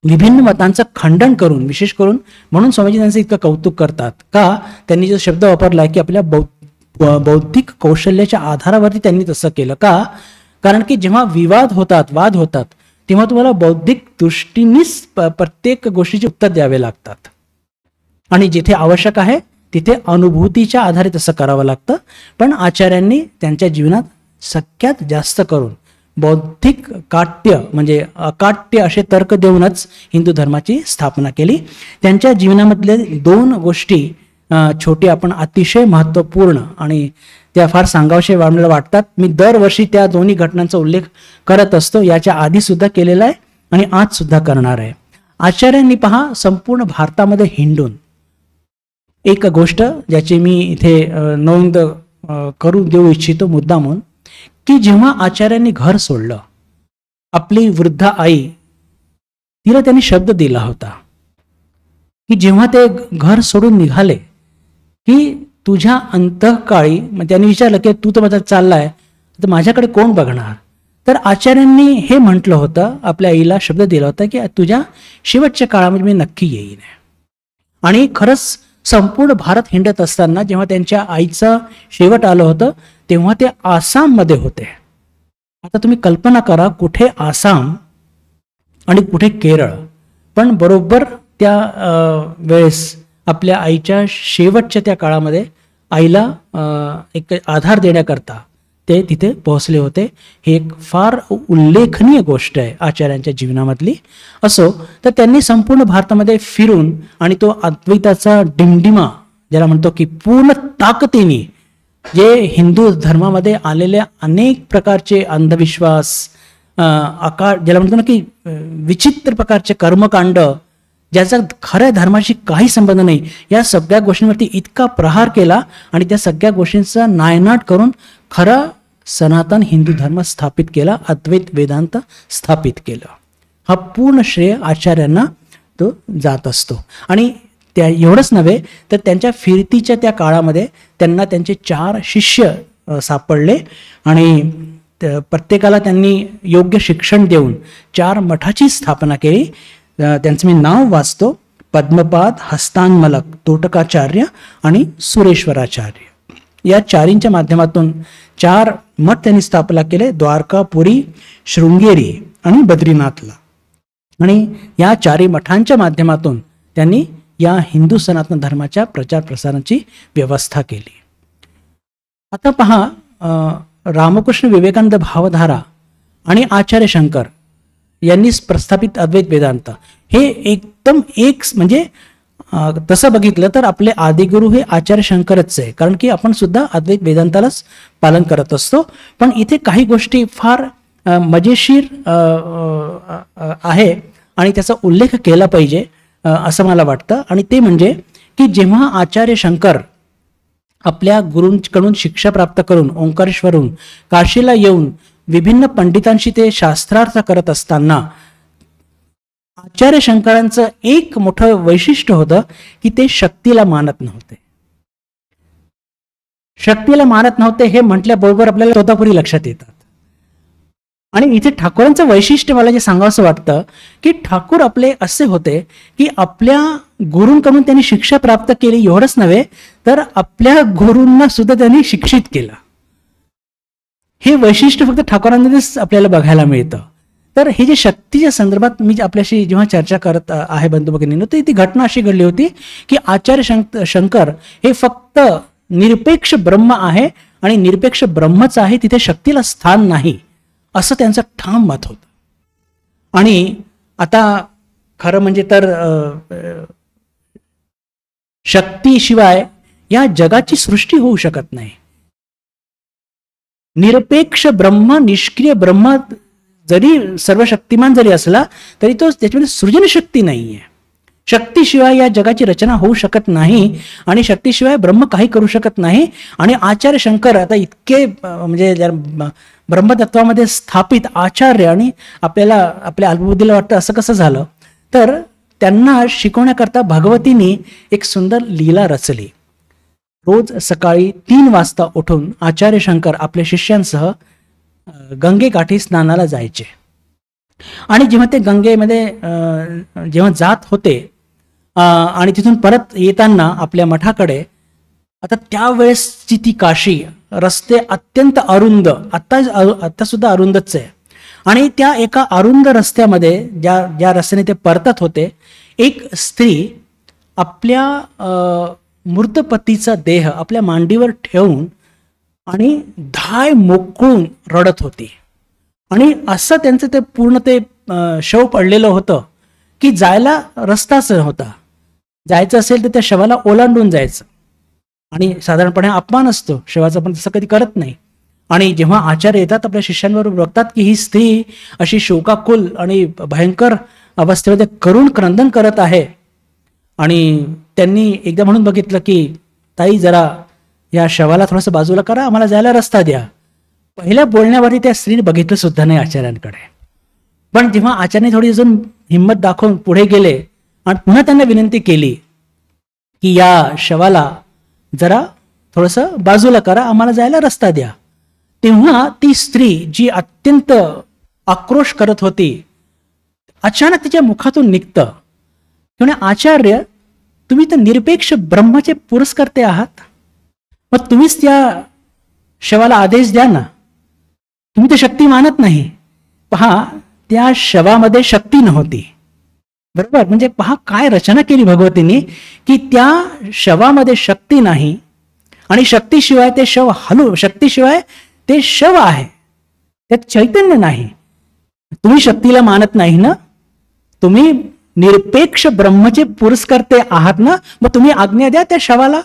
विभिन्न मतांचं खंडन करून, विशेष करून म्हणून स्वामीजी त्यांचं इतकं कौतुक करतात का, त्यांनी जो शब्द वापरला की आपल्या बौद्धिक कौशल्याच्या आधारावरती त्यांनी तसं केलं का. कारण की जेव्हा वाद होतात तेव्हा तुम्हाला बौद्धिक दृष्टीनेच प्रत्येक गोष्टीचे उत्तर द्यावे लागतात आणि जिथे आवश्यक आहे तिथे अनुभूतीच्या आधारे तसं करावं लागतं. पण आचार्यांनी त्यांच्या जीवनात सगळ्यात जास्त करून बौद्धिक काट्य म्हणजे अकाट्य असे तर्क देऊनच हिंदू धर्माची स्थापना केली. त्यांच्या जीवनामधले 2 गोष्टी छोटी आपण अतिशय महत्त्वपूर्ण आणि त्या फार सांगावशे मला वाटतात. मी दरवर्षी त्या दोन्ही घटनांचा उल्लेख करत असतो, याच्या आधी सुद्धा केलेला आहे आणि आज सुद्धा करणार आहे. आचार्यांनी पहा संपूर्ण भारतामध्ये हिंडून एक गोष्ट ज्याची मी इथे नोंद करून देऊ इच्छितो मुद्दामून, की जेव्हा आचार्यांनी घर सोडलं, आपली वृद्ध आई, तिला त्यांनी शब्द दिला होता की जेव्हा ते घर सोडून निघाले की तुझ्या अंतःकाळी, मग त्यांनी विचारलं की तू तर माझा चाललाय तर माझ्याकडे कोण बघणार. तर आचार्यांनी हे म्हटलं होतं, आपल्या आईला शब्द दिला होता की तुझ्या शेवटच्या काळामध्ये मी नक्की येईन. आणि खरंच संपूर्ण भारत हिंडत असताना जेव्हा त्यांच्या आईचं शेवट आलं होतं तेव्हा ते आसाममध्ये होते. आता तुम्ही कल्पना करा, कुठे आसाम आणि कुठे केरळ, पण बरोबर त्या वेळेस आपल्या आईच्या शेवटच्या त्या काळामध्ये आईला एक आधार देण्याकरता ते तिथे पोहोचले होते. ही एक फार उल्लेखनीय गोष्ट आहे आचार्यांच्या जीवनामधली. असो तर त्यांनी संपूर्ण भारतामध्ये फिरून आणि तो अद्वैताचा डिमडिमा ज्याला म्हणतो की पूर्ण ताकदीने जे हिंदू धर्मामध्ये आलेले अनेक प्रकारचे अंधविश्वास, ज्याला म्हणतो ना की विचित्र प्रकारचे कर्मकांड, ज्याचा खऱ्या धर्माशी काही संबंध नाही, या सगळ्या गोष्टींवरती इतका प्रहार केला आणि त्या सगळ्या गोष्टींचा नायनाट करून खरा सनातन हिंदू धर्म स्थापित केला, अद्वैत वेदांत स्थापित केलं. हा पूर्ण श्रेय आचार्यांना तो जात असतो. आणि त्या एवढंच नव्हे तर त्यांच्या फिरतीच्या त्या काळामध्ये त्यांना त्यांचे 4 शिष्य सापडले आणि प्रत्येकाला त्यांनी योग्य शिक्षण देऊन 4 मठाची स्थापना केली. त्यांचं मी नाव वाचतो: पद्मपाद, हस्तानमलक, तोटकाचार्य आणि सुरेश्वराचार्य. या 4च्या माध्यमातून 4 मठ त्यांनी स्थापना केले: द्वारका, पुरी, शृंगेरी आणि बद्रीनाथला. आणि या 4 मठांच्या माध्यमातून त्यांनी या हिंदू सनातन धर्माच्या प्रचार प्रसाराची व्यवस्था केली. आता पहा, रामकृष्ण विवेकानंद भावधारा आणि आचार्य शंकर यांनी प्रस्थापित अद्वैत वेदांत हे एकदम एक, म्हणजे तसं बघितलं तर आपले आदिगुरु हे आचार्य शंकरच आहे, कारण की आपण सुद्धा अद्वैत वेदांतालाच पालन करत असतो. पण इथे काही गोष्टी फार मजेशीर आहे आणि त्याचा उल्लेख केला पाहिजे असं मला वाटतं. आणि ते म्हणजे की जेव्हा आचार्य शंकर आपल्या गुरूंकडून शिक्षा प्राप्त करून ओंकारेश्वरून काशीला येऊन विभिन्न पंडितांशी ते शास्त्रार्थ करत असताना आचार्य शंकरांचं एक मोठं वैशिष्ट्य होतं की ते शक्तीला मानत नव्हते. शक्तीला मानत नव्हते हे म्हटल्याबरोबर आपल्याला तोतापुरी लक्षात येतात. आणि इथे ठाकूरांचं वैशिष्ट्य मला जे सांगावंसं वाटतं की ठाकूर आपले असे होते की आपल्या गुरूंकडून त्यांनी शिक्षा प्राप्त केली, एवढंच नव्हे तर आपल्या गुरूंना सुद्धा त्यांनी शिक्षित केलं. हे वैशिष्ट्य फक्त ठाकूरांमध्येच आपल्याला बघायला मिळतं. तर हे जे शक्तीच्या संदर्भात मी आपल्याशी जेव्हा चर्चा करत आहे बंधू भगिनींनो, तर ती घटना अशी घडली होती की आचार्य शंकर हे फक्त निरपेक्ष ब्रह्म आहे आणि निरपेक्ष ब्रह्मच आहे, तिथे शक्तीला स्थान नाही, असं त्यांचं ठाम मत होतं. आणि आता खरं म्हणजे तर शक्तीशिवाय या जगाची सृष्टी होऊ शकत नाही. निरपेक्ष ब्रह्म, निष्क्रिय ब्रह्म जरी सर्वशक्तिमान जरी असला तरी तो त्याच्यामध्ये सृजनशक्ती नाहीये. शक्तीशिवाय या जगाची रचना होऊ शकत नाही आणि शक्तीशिवाय ब्रह्म काही करू शकत नाही. आणि आचार्य शंकर आता इतके म्हणजे ब्रह्मतत्वामध्ये स्थापित आचार्य, आणि आपल्याला आपल्या अल्पबुद्धीला वाटतं असं कसं झालं, तर त्यांना शिकवण्याकरता भगवतीने एक सुंदर लीला रचली. रोज सकाळी 3 वाजता उठून आचार्य शंकर आपल्या शिष्यांसह गंगेकाठी स्नानाला जायचे. आणि जेव्हा ते गंगेमध्ये जेव्हा जात होते आणि तिथून परत येताना आपल्या मठाकडे, आता त्यावेळेसची ती काशी, रस्ते अत्यंत अरुंद, आता सुद्धा अरुंदच आहे. आणि त्या एका अरुंद रस्त्यामध्ये ज्या रस्त्याने ते परतत होते, एक स्त्री आपल्या मृत पतीचा देह आपल्या मांडीवर ठेवून आणि धाय मोकळून रडत होती. आणि असं त्यांचं ते पूर्ण ते शव पडलेलं होतं की जायला रस्ताच नव्हता. जायचं असेल तर त्या शवाला ओलांडून जायचं, आणि साधारणपणे अपमान असतो शवाचा, पण तसं कधी करत नाही. आणि जेव्हा आचार्य येतात आपल्या शिष्यांबरोबर बघतात की ही स्त्री अशी शोकाकुल आणि भयंकर अवस्थेमध्ये करुण क्रंदन करत आहे, आणि त्यांनी एकदा म्हणून बघितलं की ताई जरा या शवाला थोडंसं बाजूला करा, आम्हाला जायला रस्ता द्या. पहिल्या बोलण्यावरती त्या स्त्रीने बघितलं सुद्धा नाही आचार्यांकडे. पण जेव्हा आचार्याने थोडी अजून हिंमत दाखवून पुढे गेले आणि पुन्हा त्यांना विनंती केली की या शवाला जरा थोडंसं बाजूला करा, आम्हाला जायला रस्ता द्या, तेव्हा ती स्त्री जी अत्यंत आक्रोश करत होती, अचानक तिच्या मुखातून निघतं की आचार्य तुम्ही तर निरपेक्ष ब्रह्माचे पुरस्कर्ते आहात, मग तुम्हीच त्या शवाला आदेश द्या ना, तुम्ही तर शक्ती मानत नाही. पहा, त्या शवामध्ये शक्ती नव्हती, बरोबर. म्हणजे पहा काय रचना केली भगवतीने की त्या शवामध्ये शक्ती नाही आणि शक्तीशिवाय ते शव शक्तीशिवाय ते शव आहे, त्यात चैतन्य नाही. तुम्ही शक्तीला मानत नाही ना, तुम्ही निरपेक्ष ब्रह्मचे पुरस्कर्ते आहात ना, मग तुम्ही आज्ञा द्या त्या शवाला,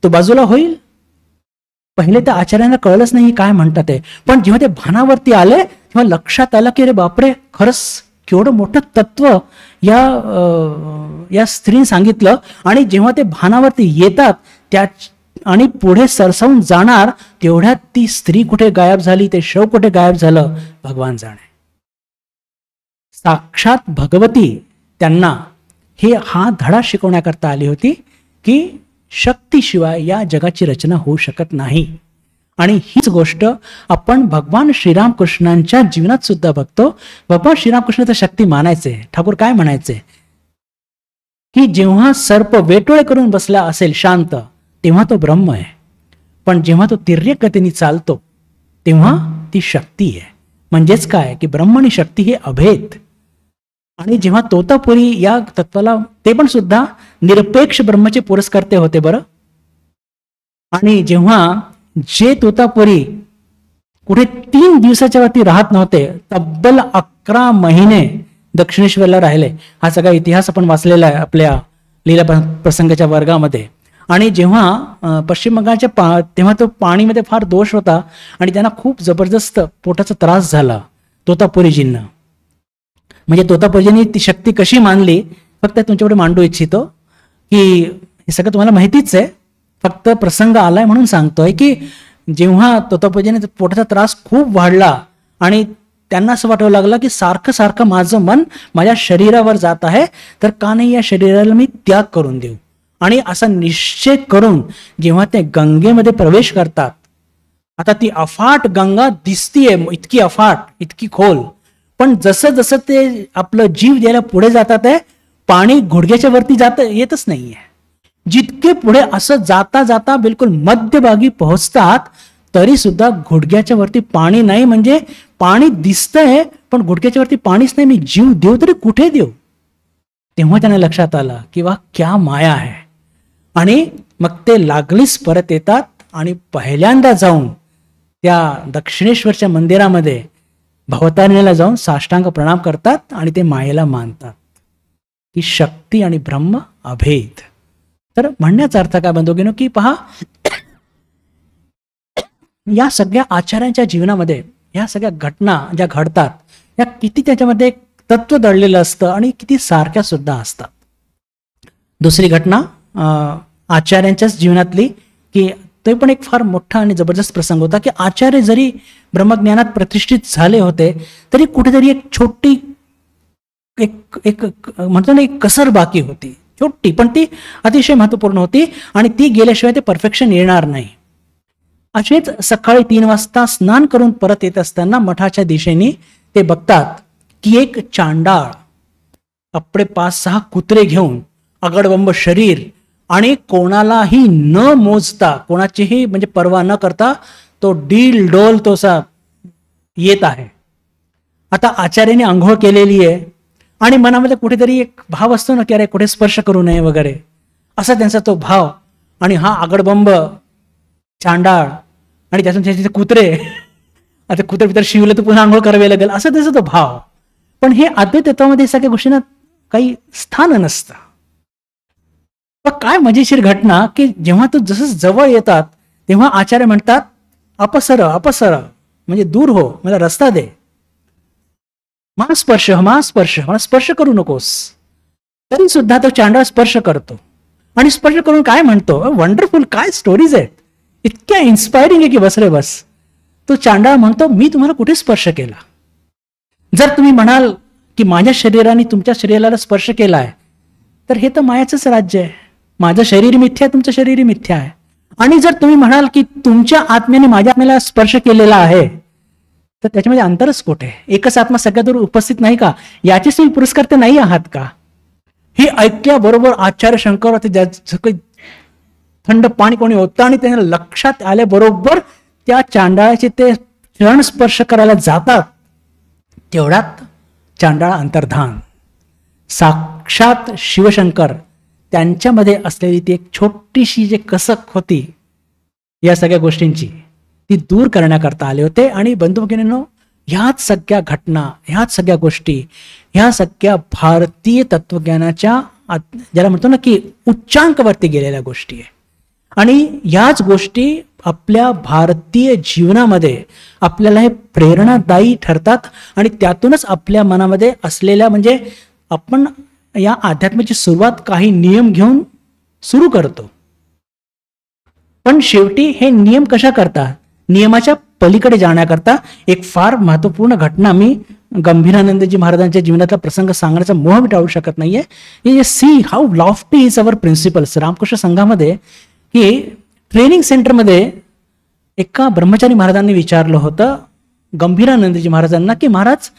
तो बाजूला होईल. पहिले तर आचार्यांना कळलंच नाही काय म्हणतात ते, पण जेव्हा ते भानावरती आले तेव्हा लक्षात आलं की अरे बापरे, खरंच केवढं मोठं तत्व या स्त्रीने सांगितलं. आणि जेव्हा ते भानावरती येतात त्या आणि पुढे सरसावून जाणार तेवढ्यात ती स्त्री कुठे गायब झाली, ते शव कुठे गायब झालं, भगवान जाणे. साक्षात भगवती त्यांना हा धडा शिकवण्याकरता आली होती की शक्तीशिवाय या जगाची रचना होऊ शकत नाही. आणि हीच गोष्ट आपण भगवान श्रीरामकृष्णांच्या जीवनात सुद्धा बघतो. भगवान श्रीरामकृष्णाचं शक्ती मानायचे. ठाकूर काय म्हणायचे की जेव्हा सर्प वेटोळे करून बसला असेल शांत, तेव्हा तो ब्रह्म आहे. पण जेव्हा तो तिर्यक गतीने चालतो तेव्हा ती शक्ती आहे. म्हणजेच काय की ब्रह्म आणि शक्ती हे अभेद. आणि जेव्हा तोतापुरी या तत्वाला, ते पण सुद्धा निरपेक्ष ब्रह्माचे पुरस्कर्ते होते बरं. आणि जेव्हा जे तोतापुरी कुठे 3 दिवसाच्या वरती राहत नव्हते, तब्बल 11 महिने दक्षिणेश्वरला राहिले. हा सगळा इतिहास आपण वाचलेला आहे आपल्या लीला प्रसंगाच्या वर्गामध्ये. आणि जेव्हा पश्चिम बंगालच्या तेव्हा तो पाणीमध्ये फार दोष होता आणि त्यांना खूप जबरदस्त पोटाचा त्रास झाला तोतापुरीजींना. म्हणजे तोतापुरीजींनी ती शक्ती कशी मानली, फक्त तुमच्याकडे मांडू इच्छितो की हे सगळं तुम्हाला माहितीच आहे, फक्त प्रसंग आलाय म्हणून सांगतोय की जेव्हा तोतापुरीजींनी पोटाचा त्रास खूप वाढला आणि त्यांना असं वाटावं लागलं की सारखं सारखं माझं मन माझ्या शरीरावर जात आहे, तर का नाही या शरीराला मी त्याग करून देऊ. आणि असा निश्चय करून जेव्हा ते गंगेमध्ये प्रवेश करतात, आता ती अफाट गंगा दिसतीये, इतकी अफाट, इतकी खोल, पण जसं जसं ते आपलं जीव द्यायला पुढे जातात आहे, पाणी गुडघ्याच्या वरती येतच नाहीये. जितके पुढे असं जाता जाता बिलकुल मध्यभागी पोहोचतात, तरी सुद्धा गुडघ्याच्या वरती पाणी नाही. म्हणजे पाणी दिसतंय पण गुडघ्याच्या वरती पाणीच नाही. मी जीव देऊ तरी कुठे देऊ. तेव्हा त्यांना लक्षात आलं की वा क्या माया आहे. आणि मग ते लागलीच परत येतात आणि पहिल्यांदा जाऊन त्या दक्षिणेश्वरच्या मंदिरामध्ये भवतारिणीला जाऊन साष्टांग प्रणाम करतात आणि ते मायेला मानतात की शक्ती आणि ब्रह्म अभेद. तर म्हणण्याचा अर्थ काय बंधुगिनो की पहा, या सगळ्या आचार्यांच्या जीवनामध्ये या सगळ्या घटना ज्या घडतात, या किती त्याच्यामध्ये एक तत्व दडलेलं असतं आणि किती सारख्या सुद्धा असतात. दुसरी घटना आचार्यांच्याच जीवनातली, की ते पण एक फार मोठा आणि जबरदस्त प्रसंग होता की आचार्य जरी ब्रह्मज्ञानात प्रतिष्ठित झाले होते, तरी कुठेतरी एक छोटी एक म्हणतो ना, एक कसर बाकी होती, छोटी, पण ती अतिशय महत्वपूर्ण होती आणि ती गेल्याशिवाय ते परफेक्शन येणार नाही. असेच सकाळी 3 वाजता स्नान करून परत येत असताना मठाच्या दिशेने ते बघतात की एक चांडाळ आपले 5-6 कुत्रे घेऊन, अगडबंब शरीर आणि कोणालाही न मोजता, कोणाचीही म्हणजे पर्वा न करता तो डील डोल तोसा येत आहे. आता आचार्याने आंघोळ केलेली आहे आणि मनामध्ये कुठेतरी एक भाव असतो ना की अरे कुठे स्पर्श करू नये वगैरे, असा त्यांचा तो भाव. आणि हा आगडबंब चांडाळ आणि त्यातून त्याचे कुत्रे, आता कुत्रे पितर शिवलं तर पुन्हा आंघोळ करावी लागेल, असा त्याचा तो भाव. पण हे अद्वैत तत्वामध्ये सगळ्या गोष्टींना काही स्थान नसतं. पण काय मजेशीर घटना की जेव्हा तो जसं जवळ येतात तेव्हा आचार्य म्हणतात अपसर अपसर, म्हणजे दूर हो, मला रस्ता दे. मा स्पर्श मला स्पर्श करू नकोस. तरी सुद्धा तो चांडाळ स्पर्श करतो आणि स्पर्श करून काय म्हणतो, वंडरफुल, काय स्टोरीज आहेत, इतक्या इन्स्पायरिंग आहे की बस रे बस. तो चांडाळ म्हणतो मी तुम्हाला कुठे स्पर्श केला. जर तुम्ही म्हणाल की माझ्या शरीराने तुमच्या शरीराला स्पर्श केलाय, तर हे तर मायाचंच राज्य आहे. माझं शरीर मिथ्या आहे, तुमचं शरीर मिथ्या आहे. आणि जर तुम्ही म्हणाल की तुमच्या आत्म्याने माझ्या आत्म्याला स्पर्श केलेला आहे, तर त्याच्यामध्ये अंतरच कुठे. एकच आत्मा सगळ्यात उपस्थित नाही का, याचेच तुम्ही पुरस्कार ते नाही आहात का. हे ऐकल्याबरोबर आचार्य शंकर थंड पाणी कोणी होतं आणि त्यांना लक्षात आल्याबरोबर त्या चांडाळाचे ते चरण स्पर्श करायला जातात. तेवढ्यात चांडाळ अंतर्धान, साक्षात शिवशंकर त्यांच्यामध्ये असलेली ती एक छोटीशी जे कसक होती या सगळ्या गोष्टींची, ती दूर करण्याकरता आले होते. आणि बंधू-भगिनींनो, ह्याच सगळ्या घटना, ह्याच सगळ्या गोष्टी, ह्या सगळ्या भारतीय तत्वज्ञानाच्या ज्याला म्हणतो ना की उच्चांकावरती गेलेल्या गोष्टी आहे. आणि ह्याच गोष्टी आपल्या भारतीय जीवनामध्ये आपल्याला हे प्रेरणादायी ठरतात आणि त्यातूनच आपल्या मनामध्ये असलेल्या, म्हणजे आपण या अध्यात्माची सुरुवात काही नियम घेऊन सुरू करतो, पण शेवटी हे नियम कशा करतात, नियमाच्या पलीकडे जाण्याकरता एक फार महत्वपूर्ण घटना, मी गंभीरानंदजी महाराजांच्या जीवनातला प्रसंग सांगण्याचा मोह मी टाळू शकत नाहीये. See how lofty is our principles. Ramakrishna संघामध्ये की ट्रेनिंग सेंटरमध्ये एका ब्रह्मचारी महाराजांनी विचारलं होतं गंभीरानंदजी महाराजांना की महाराज,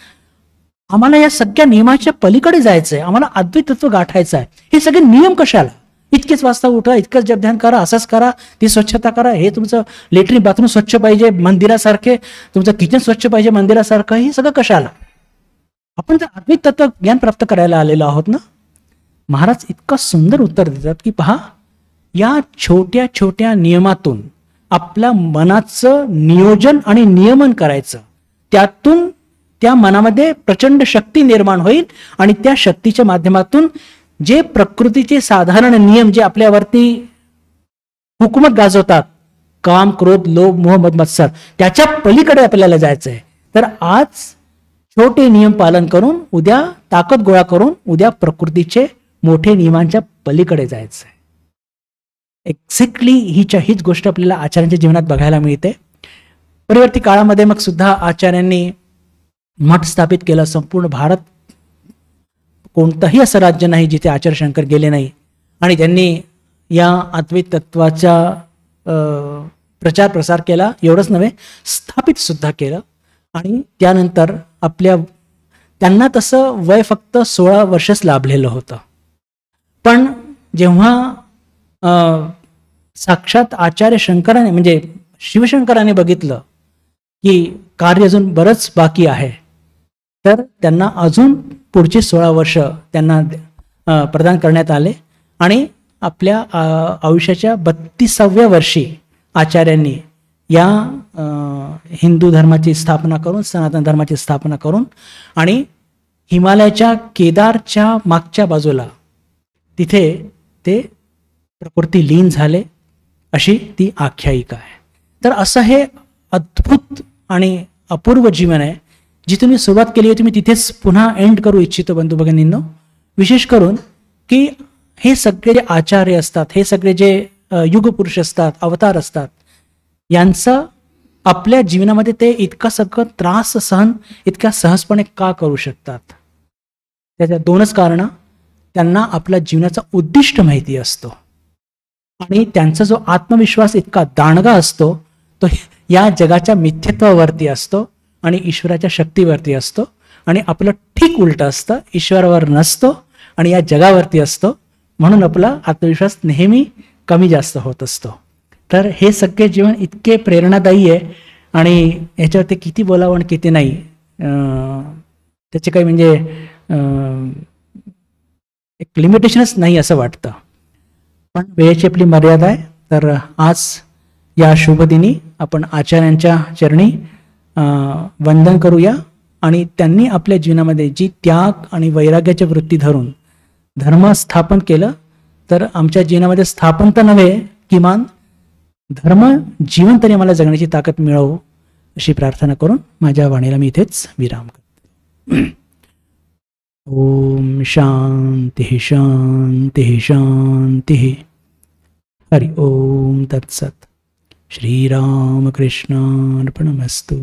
आम्हाला या सगळ्या नियमाच्या पलीकडे जायचंय, आम्हाला अद्वैत तत्व गाठायचं आहे, हे सगळे नियम कशाला? इतकेच वाजता उठा, इतकंच जपध्यान करा, असंच करा, ती स्वच्छता करा, हे तुमचं लेट्रिन बाथरूम स्वच्छ पाहिजे मंदिरासारखे, तुमचं किचन स्वच्छ पाहिजे मंदिरासारखं, हे सगळं कशाला? आपण जर अद्वैत तत्व ज्ञान प्राप्त करायला आलेलो आहोत ना. महाराज इतकं सुंदर उत्तर देतात की पहा, या छोट्या छोट्या नियमातून आपल्या मनाचं नियोजन आणि नियमन करायचं, त्यातून त्या मनामध्ये प्रचंड शक्ती निर्माण होईल आणि त्या शक्तीच्या माध्यमातून जे प्रकृतीचे साधारण नियम जे आपल्यावरती हुकूमत गाजवतात, काम, क्रोध, लोभ, मोह, मद, मत्सर, त्याच्या पलीकडे आपल्याला जायचं आहे. तर आज छोटे नियम पालन करून उद्या ताकद गोळा करून उद्या प्रकृतीचे मोठे नियमांच्या पलीकडे जायचं आहे. एक्झॅक्टली हीच गोष्ट आपल्याला आचार्यांच्या जीवनात बघायला मिळते. परिवर्ती काळामध्ये मग सुद्धा आचार्यांनी मठ स्थापित केलं. संपूर्ण भारत कोणतंही असं राज्य नाही जिथे आचार्य शंकर गेले नाही आणि त्यांनी या अद्वैत तत्वाचा प्रचार प्रसार केला. एवढंच नव्हे, स्थापित सुद्धा केलं. आणि त्यानंतर त्यांना तसं वय फक्त 16 वर्षच लाभलेलं होतं. पण जेव्हा साक्षात आचार्य शंकराने म्हणजे शिवशंकराने बघितलं की कार्य अजून बरंच बाकी आहे, तर त्यांना अजून पुढचे 16 वर्ष त्यांना प्रदान करण्यात आले आणि आपल्या आयुष्याच्या 32व्या वर्षी आचार्यांनी या हिंदू धर्माची स्थापना करून, सनातन धर्माची स्थापना करून आणि हिमालयाच्या केदारच्या मागच्या बाजूला तिथे ते प्रकृती लीन झाले, अशी ती आख्यायिका आहे. तर असं हे अद्भुत आणि अपूर्व जीवन आहे. जिथून मी सुरुवात केली होती मी तिथेच पुन्हा एंड करू इच्छितो बंधू भगिनींनो. विशेष करून की हे सगळे जे आचार्य असतात, हे सगळे जे युगपुरुष असतात, अवतार असतात, यांचं आपल्या जीवनामध्ये ते इतकं सगळं त्रास सहन इतक्या सहजपणे का करू शकतात? त्याच्या 2च कारणं. त्यांना आपल्या जीवनाचा उद्दिष्ट माहिती असतो आणि त्यांचा जो आत्मविश्वास इतका दांडगा असतो तो या जगाच्या मिथ्यत्वावरती असतो आणि ईश्वराच्या शक्तीवरती असतो. आणि आपलं ठीक उलटं असतं, ईश्वरावर नसतो आणि या जगावरती असतो. म्हणून आपला आत्मविश्वास नेहमी कमी जास्त होत असतो. तर हे सगळे जीवन इतके प्रेरणादायी आहे आणि ह्याच्यावरती किती बोलावं आणि किती नाही त्याचे काही म्हणजे एक लिमिटेशनच नाही असं वाटतं. पण वेळेची आपली मर्यादा आहे. तर आज या शुभदिनी आपण आचार्यांच्या चरणी वंदन करूया आणि त्यांनी आपल्या जीवनामध्ये जी त्याग आणि वैराग्याची वृत्ती धरून धर्म स्थापन केलं, तर आमच्या जीवनामध्ये स्थापन तर नव्हे, किमान धर्म जीवन तरी आम्हाला जगण्याची ताकद मिळवो अशी प्रार्थना करून माझ्या वाणीला मी इथेच विराम करतो. ओम शांती शांती शांती. हरि ओम तत्सत. श्रीरामकृष्णार्पणमस्तु.